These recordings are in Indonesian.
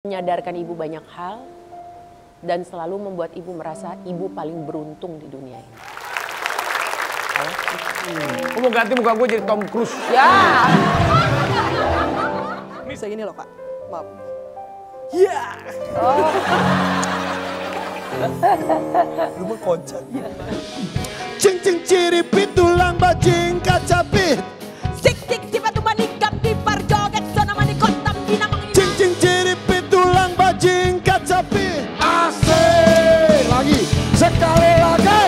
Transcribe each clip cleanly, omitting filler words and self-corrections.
Menyadarkan ibu banyak hal dan selalu membuat ibu merasa ibu paling beruntung di dunia ini. Aku mau ganti muka gue jadi Tom Cruise. Ya. Bisa gini loh Kak, maaf. Iya. Oh. Lu mah kocak. Cing cing ciripit tulang bajing kacapit. Sik sik si batu manikam di parjoget zona manikotam dinamang. Cing cing ciripit tulang bajing kacapit. Asik lagi, sekali lagi.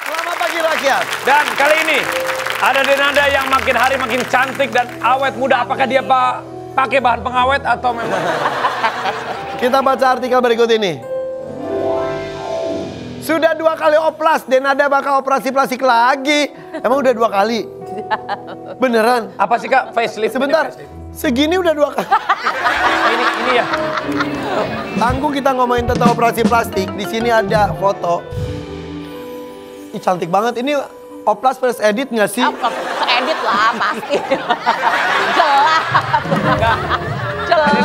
Selamat pagi rakyat. Dan kali ini ada Denada yang makin hari makin cantik dan awet muda. Apakah dia pakai bahan pengawet atau memang? Kita baca artikel berikut ini. Sudah 2 kali oplas, Denada bakal operasi plastik lagi. Emang udah 2 kali? Beneran? Apa sih Kak? Facelift? Sebentar, segini udah 2 kali. Ini ya. Tanggung kita ngomongin tentang operasi plastik. Di sini ada foto. Ih, cantik banget. Ini oplas plus edit nggak sih? Edit lah pasti. Jelas. Jelas.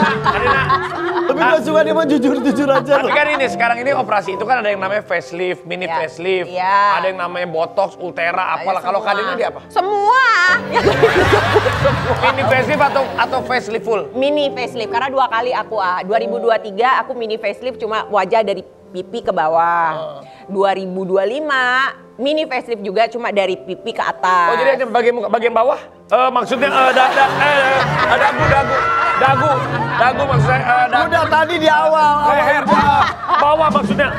Tapi gak suka dia mah jujur-jujur aja Tapi loh. kan ini sekarang ini operasi itu kan ada yang namanya facelift, mini Ya. facelift, Ya. ada yang namanya botox, ultera, apalah. Kalau Semua. Kadina dia apa? Semua. Mini facelift atau facelift full? Mini facelift karena 2 kali aku 2023 aku mini facelift cuma wajah dari pipi ke bawah. 2025 mini facelift juga cuma dari pipi ke atas. Oh jadi ada bagian bawah? Maksudnya dagu maksudnya dagu. Udah tadi di awal. Leher bawah maksudnya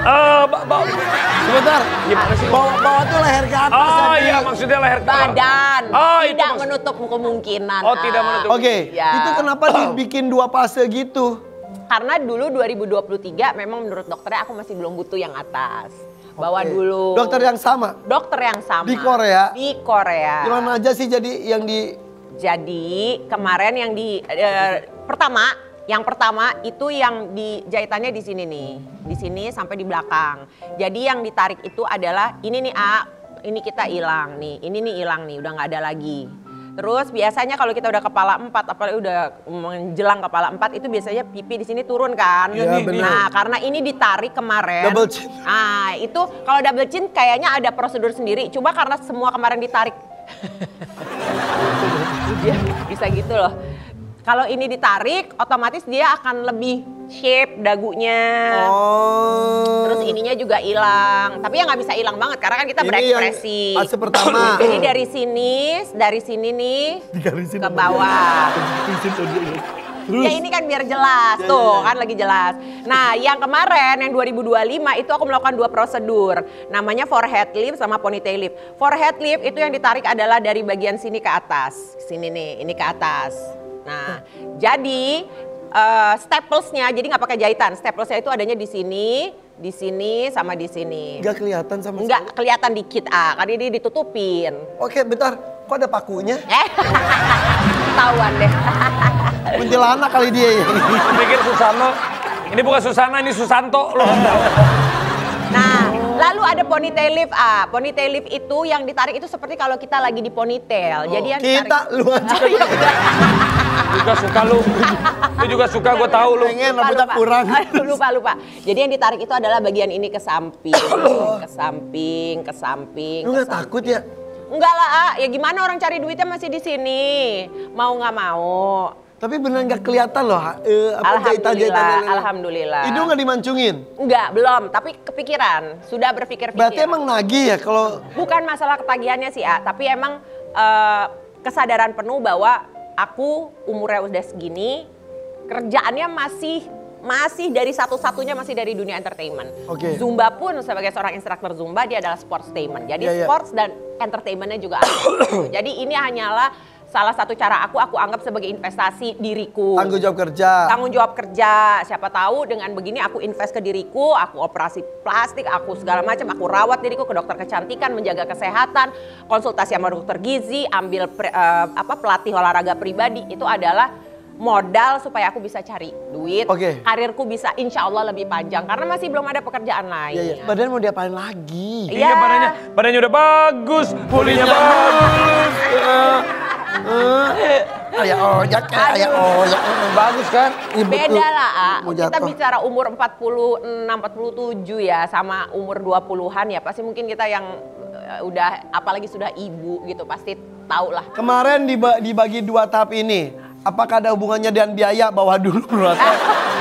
Sebentar. Gimana sih? Bawah tuh leher ke atas. Oh jadi. iya maksudnya leher ke bawah. Badan Oh, itu tidak maksud- menutup kemungkinan. Oh tidak menutup. Oke, Ya. itu kenapa dibikin 2 fase gitu? Karena dulu 2023 memang menurut dokternya aku masih belum butuh yang atas. Bawa Oke. dulu. Dokter yang sama? Dokter yang sama. Di Korea? Di Korea. Gimana aja sih jadi yang di... Jadi kemarin yang yang pertama itu yang di jahitannya di sini nih. Di sini sampai di belakang. Jadi yang ditarik itu adalah ini nih ini kita hilang nih. Ini nih hilang nih, udah nggak ada lagi. Terus biasanya kalau kita udah kepala 4, apalagi udah menjelang kepala 4 itu biasanya pipi di sini turun kan. Iya, benar. Nah, karena ini ditarik kemarin. Double chin. Nah, itu kalau double chin kayaknya ada prosedur sendiri. Cuma karena semua kemarin ditarik. Dia bisa gitu loh. Kalau ini ditarik, otomatis dia akan lebih shape dagunya. Oh. Terus ininya juga hilang. Tapi ya nggak bisa hilang banget karena kan kita Ini berekspresi. yang fase pertama. Jadi dari sini nih ke bawah. Terus. Ya ini kan biar jelas, tuh kan lagi jelas. Nah yang kemarin yang 2025 itu aku melakukan 2 prosedur. Namanya forehead lift sama ponytail lift. Forehead lift itu yang ditarik adalah dari bagian sini ke atas. Sini nih, ini ke atas. Nah jadi staplesnya jadi nggak pakai jahitan. Staplesnya itu adanya di sini sama di sini. Nggak kelihatan sama sekali. Nggak kelihatan dikit, karena ini ditutupin. Oke, bentar. Kok ada pakunya? Ketahuan deh. Kuntilanak kali dia ya. Pikir Susano. Ini bukan Susana, ini Susanto loh. Nah, lalu ada ponytail lift. Ponytail lift itu yang ditarik itu seperti kalau kita lagi di ponytail. Jadi yang Kita, lu aja. Juga suka lu. Lu juga suka, gue tahu lu. Pengen, rambutnya kurang. Lupa. Jadi yang ditarik itu adalah bagian ini ke samping, ke samping, ke samping. Lu nggak takut ya? Enggak lah, ya gimana orang cari duitnya masih di sini. Mau nggak mau. Tapi beneran nggak kelihatan loh. Jahitan-jahitan. Alhamdulillah. Hidung nggak dimancungin? Enggak, belum. Tapi kepikiran. Sudah berpikir-pikir. Berarti emang nagih ya kalau... Bukan masalah ketagihannya sih, tapi emang kesadaran penuh bahwa aku umurnya udah segini, kerjaannya masih dari satu-satunya masih dari dunia entertainment. Oke. Zumba pun sebagai seorang instruktur Zumba dia adalah sportstainment. Jadi Iya, iya. sports dan entertainmentnya juga ada. Jadi ini hanyalah salah satu cara aku anggap sebagai investasi diriku. Tanggung jawab kerja. Tanggung jawab kerja. Siapa tahu dengan begini aku invest ke diriku, aku operasi plastik, aku segala macam, aku rawat diriku ke dokter kecantikan, menjaga kesehatan, konsultasi sama dokter gizi, ambil pelatih olahraga pribadi. Itu adalah modal supaya aku bisa cari duit, Oke. karirku bisa insya Allah lebih panjang karena masih belum ada pekerjaan lain. Iya, iya. Badan mau diapain lagi? Iya. Iya, badannya udah bagus, bodinya bagus. Ayah ojek, ayah ojek. Bagus kan? Iya, betul. Beda lah, A. Mau Kita jatuh. bicara umur 46, 47 ya sama umur 20-an ya. Pasti mungkin kita yang udah apalagi sudah ibu gitu pasti tahu lah. Kemarin dibagi 2 tahap ini, apakah ada hubungannya dengan biaya bawah dulu menurut saya?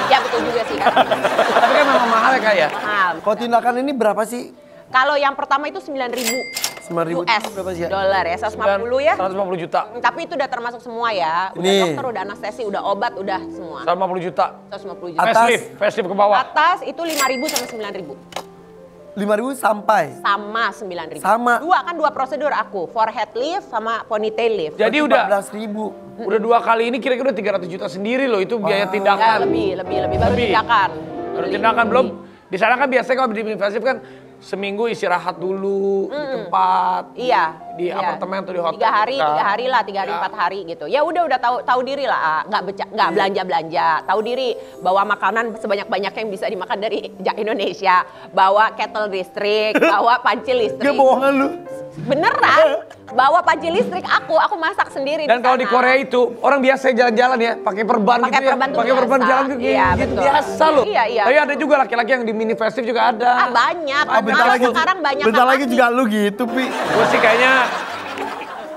Ya betul juga sih kan. Tapi kan memang mahal ya Kak ya? Mahal. Kalau tindakan ini berapa sih? Kalau yang pertama itu 9.000 9.000 US berapa sih ya? dolar ya, 150 ya. 150 juta. Tapi itu udah termasuk semua ya. Udah Nih. dokter, udah anestesi, udah obat, udah semua. 150 juta. 150 juta. Atas. Facelift ke bawah. Atas itu 5.000 sama 9.000. 5.000 sampai. Sama 9.000. Sama. Dua prosedur aku, forehead lift sama ponytail lift. Jadi udah 14.000. udah 2 kali ini kira-kira udah 300 juta sendiri loh itu biaya Ya, tindakan. lebih baru Lebih. tindakan. Baru tindakan belum. Di sana kan biasanya kalau di invasive kan seminggu istirahat dulu di tempat. Iya. Di iya. apartemen atau di hotel. 3 hari, Kan. 3 hari lah, 3 hari, Ya. 4 hari gitu. Ya udah tahu diri lah, nggak belanja-belanja. Tahu diri, bawa makanan sebanyak-banyaknya yang bisa dimakan dari Indonesia. Bawa kettle listrik, bawa panci listrik. Dia bohongan lu. Beneran, bawa panci listrik aku masak sendiri. Dan kalau di sana. Korea itu orang biasa jalan-jalan ya pakai perban Pakai gitu ya. perban tuh Pakai perban biasa. jalan gitu, Iya, gitu betul. biasa loh. Iya, iya. Tapi ada juga laki-laki yang di mini festive juga ada. Banyak. Bentar Malah lagi, sekarang banyak bentar yang lagi masih. juga lu gitu, Pi. Gue sih kayaknya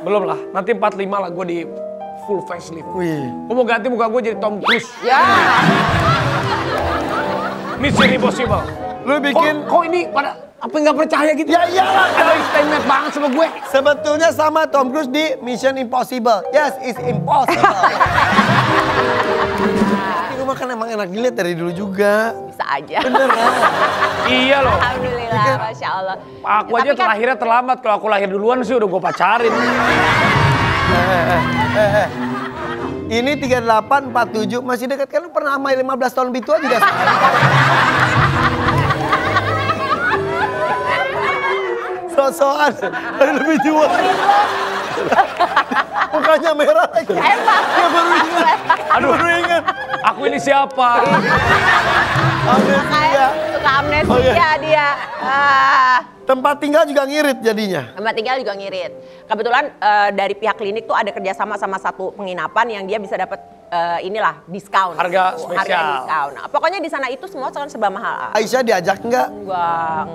belum lah. Nanti 45 lah gue di full facelift. Wih. Gue mau ganti muka gue jadi Tom Cruise. Ya. Mission Impossible. Lu bikin Kok ini pada apa nggak percaya gitu? Ya iyalah. Ada istimewa banget sama gue. sebetulnya sama Tom Cruise di Mission Impossible. Yes, it's impossible. Ini rumah kan emang enak dilihat dari dulu juga. Bisa aja. Beneran. Iya loh. Alhamdulillah, Masya Allah. Aku Tapi aja kan- lahirnya terlambat. Kalau aku lahir duluan sih udah gue pacarin. Ini 38, 47 masih dekat kan lu pernah sama 15 tahun lebih tua juga sekali. So-soan, ada lebih tua. Mukanya merah lagi. Emang. Dia baru ingat. Aduh. Baru ingat. Aku ini siapa? Amnesia. Kayak suka amnesia Oh, iya. dia. Tempat tinggal juga ngirit jadinya. Tempat tinggal juga ngirit. Kebetulan dari pihak klinik tuh ada kerjasama sama satu penginapan yang dia bisa dapat inilah diskon. Harga Gitu. spesial. Harga diskon. Nah, pokoknya di sana itu semua kan serba mahal. Aisyah diajak nggak? Enggak.